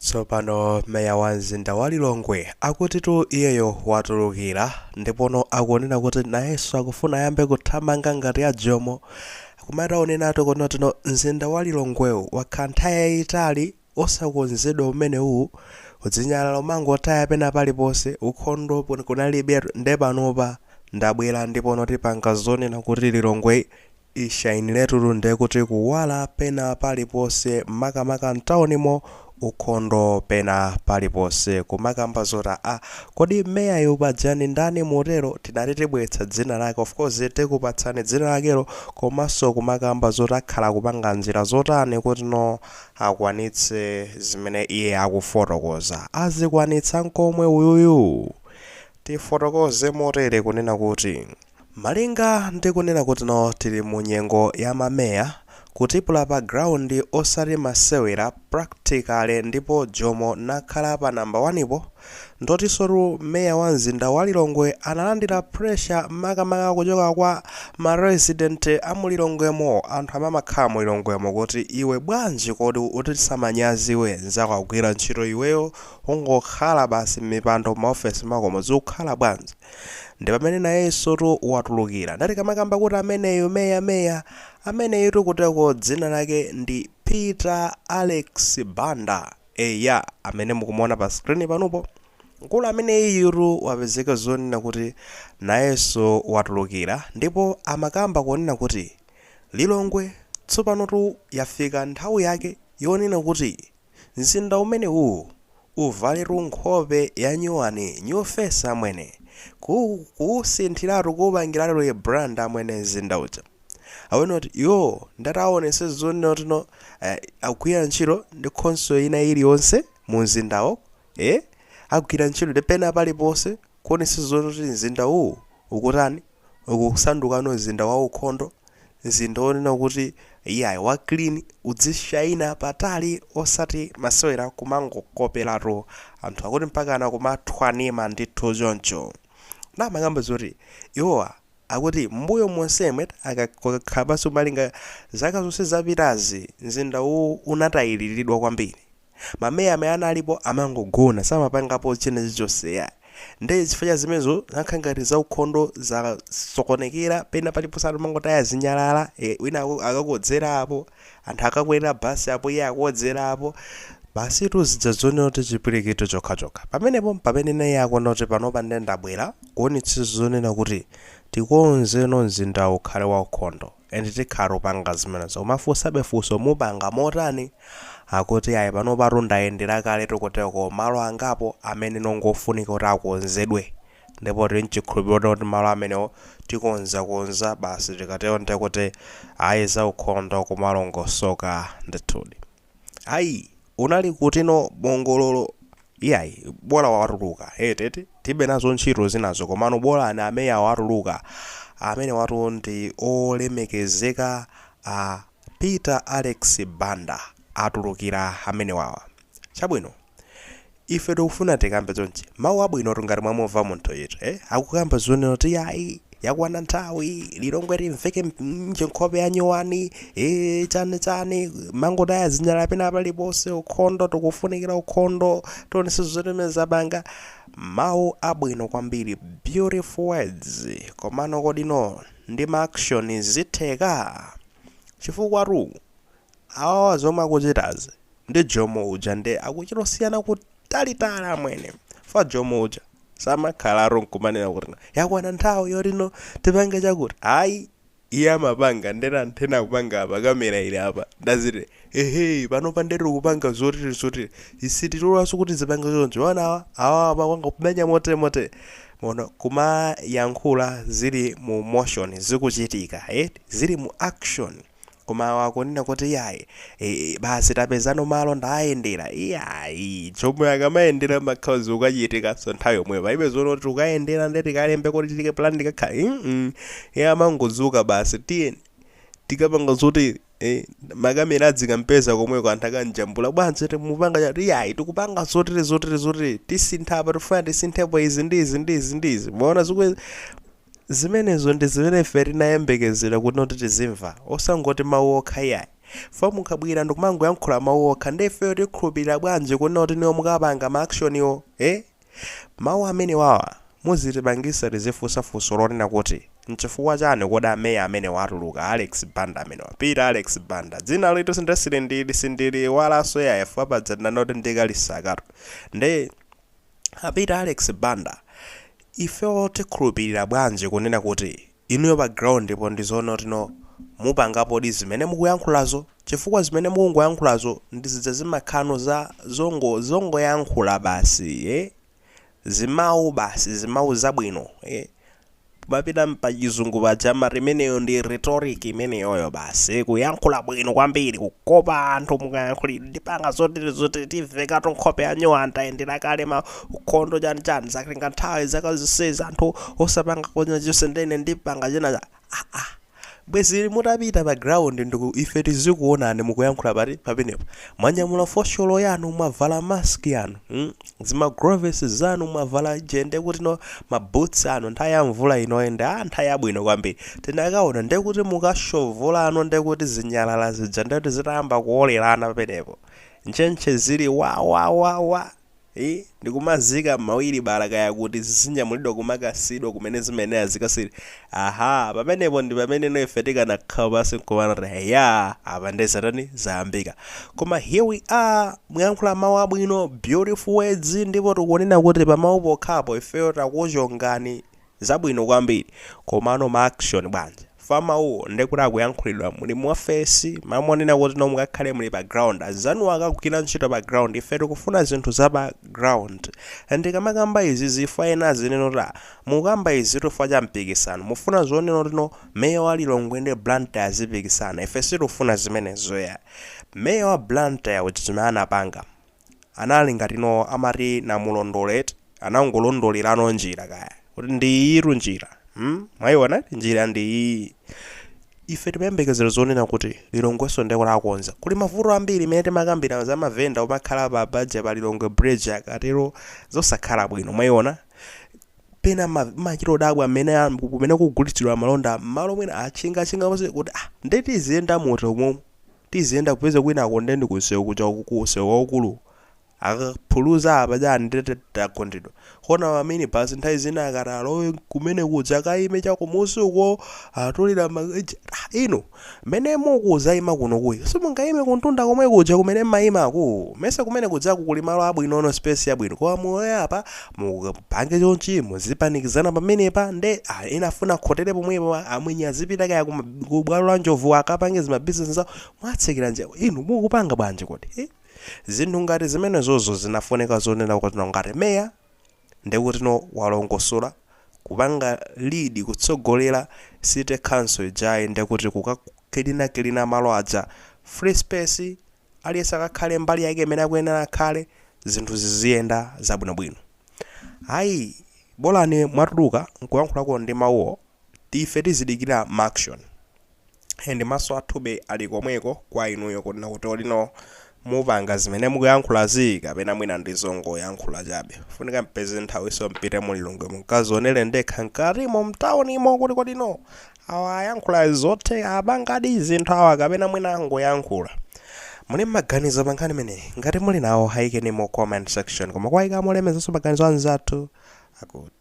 Tsopano meya wa mzinda wa Lilongwe akutitu iyeyo watulukira ndipono akunena kuti nayenso akufuna ayambe kuthamanga ngati ya Jomo. Kumata onenatu konotino mzinda wa Lilongwewu wakhala nthawi yayitali osakonzedwa umenewu udzinyalala umangotaya pena paliponse ukhondo kunalibe ndepanopa ndabwera ndipono tipanga zonena kuti Lilongwe ishayiniletu nde kuti kuwala pena paliponse makamaka mtaunimo ukhondo pena paliponse kumakamba zota kodi meyayo pajani ndani motero tinati tibwetsa dzina lake. Of course tikupatsani dzina lakelo komanso kumakamba zota akhala kupanga njira zotani kuti no akwanitse zimene iye akufotokoza. Azikwanitsa nkomwe uyuyu tifotokoze motere kunena kuti malinga ndikunena kuti no tili mu nyengo ya mameya kutipula pa ground osati masewera practically ndipo Jomo nakhala pa namba 1 ipo ndotisotu meya wa mzinda wa Lilongwe analandira pressure makamaka kuchoka kwa ma resident amu Lilongwemo, anthu amamakhala mu Lilongwemo kuti iwe bwanji kodi utisamanyazi iwe nzako akugwira ntchito iweyo ungokhala basi mipando maofesi makomo zikukhala bwanji. Ndi pamene nayenso watulukira ndati kamakamba kuti ameneyo meya ameneyo kuteko dzina lake ndi Peter Alex Banda eya amene mukumuona pa screen panopo. Nkulu amene iyitu wapezeka zonena kuti nayenso watulukira ndipo amakamba kunena kuti Lilongwe tsopanotu yafika nthawi yake yonena kuti mzinda umenewu uvaletu nkhope ya nyuwani new face amwene kusinthiratu kupangiratu ye brand amwene mzinda uja awene kuti yo ndataonese zonena kuti akugwira ntchito ndi khonso ina iliyonse mu mzindawo akugwira ntchito ndi pena paliponse kuonesa zonena kuti mzinda uwu ukutani ukusandukano mzinda wa ukhondo, mzinda onena kuti iyayi wa clean udzishayina patali osati masewera kumangokoperatu anthu akuti mpakana kumathwanima ndithu choncho. Namakamba zoti iwowa akuti mbuyo monsemwe akakhapanso malinga zaka zonse zapitazi mzinda uwu unatayiriridwa kwambiri. Mameya amene analipo amangogona samapangapo chilichonse ndi chifukwa zimenezo zakhala ngati za ukhondo zasokonekera pena paliponse anthu mangotaya zinyalala wina akakodzera apo anthu akakwera basi apo iye akodzera apo basi tuzidza zonena kuti chipwirikito chokhachokha pamenepo pamene naye akuona kuti panopa ndabwera kuonetsa zonena kuti tikonzeno mzinda ukhale wa ukhondo and tikhala upanga zimenezo umafunsabe funso mupanga motani akuti ayi panopa ndayendera kale tikuteko malo angapo amene nongofunika kuti akonzedwe ndipo tinchikhulupirira kuti malo amenewo tikonza basi tikatero kuti ayi za ukhondo kumalongosoka ndithudi. Ayi unali kutino bongololo iyayi bola watuluka tete tibe nazo ntchito zinazo komano bola ana ameya watuluka amene watu ndi olemekezeka Peter Alex Banda atulukira amene wawa. Chabwino ife tikufuna tikambe chonchi mawu abwino ngati mwamumva munthu yetu akukamba zonena kuti yayi yakwana nthawi Lilongwe limveke nkhope ya nyuwani chani mangotaya zinyalala pena paliponse ukhondo tikufunikira ukhondo tionese zotemeza zabanga. Mawu abwino kwambiri, beautiful words, komano kodino ndi ma action zitheka chifukwa awa zomwe akuchitazi ndi Jomo uja ndi akuchitosiyana kutalitali amwene fa Jomo uja samakhala nkumanena kuti yakwana nthawi yotino tipange chakuti ayi iye amapanga ndera nthena kupanga apa kamera ili apa ndaziti panopa ndiri kupanga zotiri isititulaso kuti zipanga choncho wana awa apanga kumenya mote mono kumayankhula zili mu motion zikuchitika zili mu action koma wakunena kuti yayi basi tapezano malo ndayendera iyayi chomwe akamayendera makhazi ukachitika so nthawi yomweyo paibe zono kuti ukayendera ndi tikalembe kuti tike plan tikakhala amangozuka basi tiyeni tikapanga zoti makamera adzikampeza komweko anthu akanjambula bwanji mupanga chati iyayi tikupanga zotiri tisinthapa tifuna tisinthepo izi ndizi muona zikwe zimenezo ndi zimene ife tinayembekezera kuti tizimva osangoti mawu okha iyayi fomu kabwira ndikumango yankhula mawu okha ndefe tikhulupirira bwanji kunena kuti niwo mukapanga ma action iwo mawu amene wawa muzitipangisa tizifunsafunso lonena kuti nchifukwa chani koda meya amene watuluka Alex Banda amene wapita Alex Banda dzina lito sindili walaso yayefu apadzana noti ndikalisakatu nde apita Alex Banda ifewo tikhulupirira bwanji kunena kuti inuyo pa ground ipo ndizoona tino mupangapo di zimene mukuyankhulazo chifukwa zimene mukungoyankhulazo ndizidza zimakhano za zongo yankhula basi zimawu zabwino mapita mpachizungu pachama imeneyo ndi rhetoric imeneyoyo basi kuyankhula bwino kwambiri kukopa anthu mukayankhulira ndipanga zoti tiveka tonkhope yanyo antayendera kale ma ukhondo chani zakutenga nthawi zakaziseza anthu osapanga konya chonse ndene ndipanga china bwezi mutapita pa ground ndiku ife tizikuonani mukuyankhula pamenepo mwanyamula fosholo yanu mwavala mask yanu zima gloves zanu mwavala jende kuti no maboots anu nthawi ya mvula inoyenda nthawi yabwino kwambiri tinakaona ndekuti mukashovola anu ndekuti zinyalala zija ndekuti zitayamba kuolerana pamenepo nchenche zili wa ndikumazika mawiri baraka yakuti zinyamulidwa kumakasidwa kumene zimene azikasiri pamenepo ndi pamene noife tikanakhala pasi nkumanata apa ndezatani zayambika koma here we are muyankhula mawu abwino beautiful words ndipo tikunena kuti pamawu pokhapo ifeyo takuchongani zabwino kwambiri komano ma action bwanji famauwo ndekuti akuyankhulidwa muli muofesi mamonena kuti no mukakhale muli pa ground azanu akagwira ntchito pa ground ife tikufuna zinthu za pa ground ndikamakamba izi zifo ena zinenota mukamba izi tofa cha mpikisano mufuna zonena tino meya wa Lilongwe ndi Blantyre azipikisana ife sitifuna zimenezo ya meya wa Blantyre kuti zimene anapanga anali ngatino amati namulondolete anangolondolirano njira kaya kuti ndiyiru njira mwayiona njira ndi ife tipembekezero zonena kuti Lilongweso ndeko akonza kuli mavuto ambiri imene timakambira za mavenda omakhala pa baja pa Lilongwe bridge akatero zosakhala bwino mwayiona pena machiro dabwa amene kumene kugulitsidwa malonda malo mwina achinga kuti ndeti ziyenda moto momwe tiziyenda kupeza kwina akondeni kusewu kucha kusewu waukulu akaphuluza apajani ndete takondedwa kona wamini basi nthawi zina akatalo kumene kudza kaime chakumusi uko atulira ino mene mukuzayima kuno kuyi simungaime kuntunda komwe kudza kumene mmayimaku mese kumene kudzako kuli malo abwinono space yabwino koma moyo apa mupange chonchi muzipanikizana pamenepa nde inafuna khotere pomwepo amwenye azipita kaya kubwalo la njovu akapange zima business zawo mwatsekera nje inu mukupanga bwanji kodi zinthu ngati zimene zozo zinafoneka zonena kuti ngati meya ndekuti no walongosola kupanga lead kutsogolera city council ijayi ndekuti kukakelina malo aja free space aliyesa akakhale mbali yake imene akuyenera akhale zinthu ziziyenda zabwinobwino bolani mwatuluka nkuyankhulako ndi mawuwo ife tizidikira ma action and maso athube ali komweko kwa inuyo kuti nakuti mupanga zimene mukuyankhula kapena mwina ndizongo yankhula chabe funika mpeze nthawiso mpite mu Lilongwe mukazonele ndekha nkatimo mtaunimo kuti kodi no awa yankhula zote abangadi zinthu awa kapena mwina angoyankhula muli maganizo pangani mene ngati muli nawo haikeni mu comment section koma kwaika mulemezanso maganizo anzathu akuti